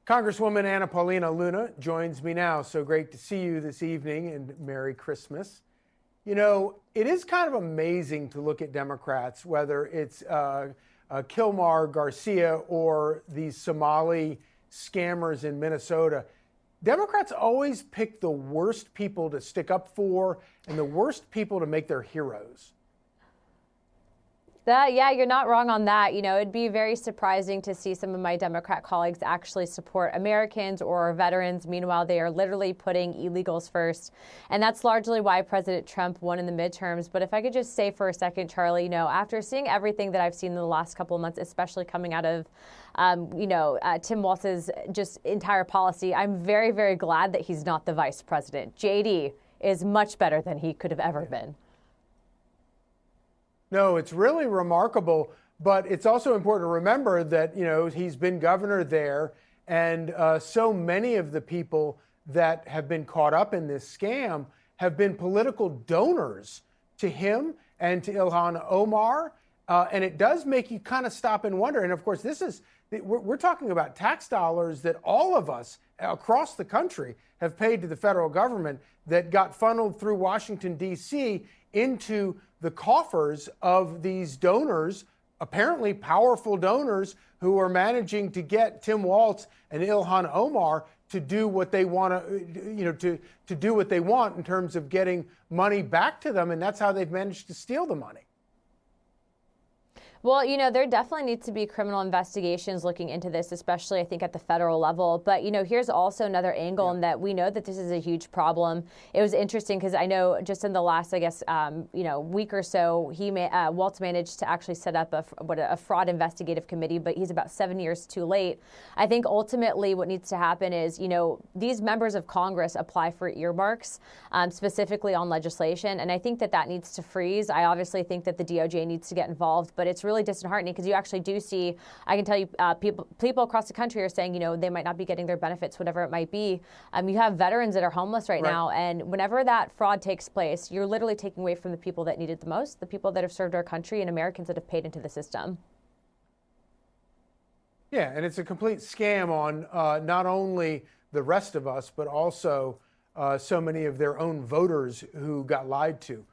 Congresswoman Paulina Luna joins me now. So great to see you this evening, and Merry Christmas. You know, it is kind of amazing to look at Democrats, whether it's Kilmar Garcia or these Somali scammers in Minnesota. Democrats always pick the worst people to stick up for and the worst people to make their heroes. Yeah, you're not wrong on that. You know, it'd be very surprising to see some of my Democrat colleagues actually support Americans or veterans. Meanwhile, they are literally putting illegals first. And that's largely why President Trump won in the midterms. But if I could just say for a second, Charlie, you know, after seeing everything that I've seen in the last couple of months, especially coming out of, Tim Walz's just entire policy, I'm very, very glad that he's not the vice president. JD is much better than he could have ever been. No, it's really remarkable, but it's also important to remember that, you know, he's been governor there, and so many of the people that have been caught up in this scam have been political donors to him and to Ilhan Omar, and it does make you kind of stop and wonder. And of course, we're talking about tax dollars that all of us across the country have paid to the federal government that got funneled through Washington, D.C. into the coffers of these donors, apparently powerful donors, who are managing to get Tim Walz and Ilhan Omar to do what they want to do what they want in terms of getting money back to them, and that's how they've managed to steal the money. Well, you know, there definitely needs to be criminal investigations looking into this, especially, I think, at the federal level. But, you know, here's also another angle in that we know that this is a huge problem. It was interesting because I know just in the last, I guess, week or so, Walz managed to actually set up a fraud investigative committee, but he's about 7 years too late. I think ultimately what needs to happen is, you know, these members of Congress apply for earmarks, specifically on legislation. And I think that needs to freeze. I obviously think that the DOJ needs to get involved, but it's really disheartening because you actually do see, I can tell you, people across the country are saying, you know, they might not be getting their benefits, whatever it might be. You have veterans that are homeless right now, and whenever that fraud takes place, you're literally taking away from the people that need it the most, the people that have served our country and Americans that have paid into the system. Yeah, and it's a complete scam on not only the rest of us, but also so many of their own voters who got lied to.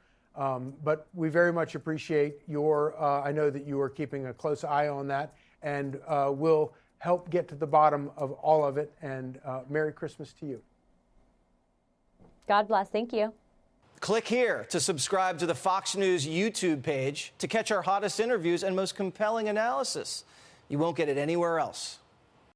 But we very much appreciate I know that you are keeping a close eye on that, and we'll help get to the bottom of all of it. And Merry Christmas to you. God bless. Thank you. Click here to subscribe to the Fox News YouTube page to catch our hottest interviews and most compelling analysis. You won't get it anywhere else.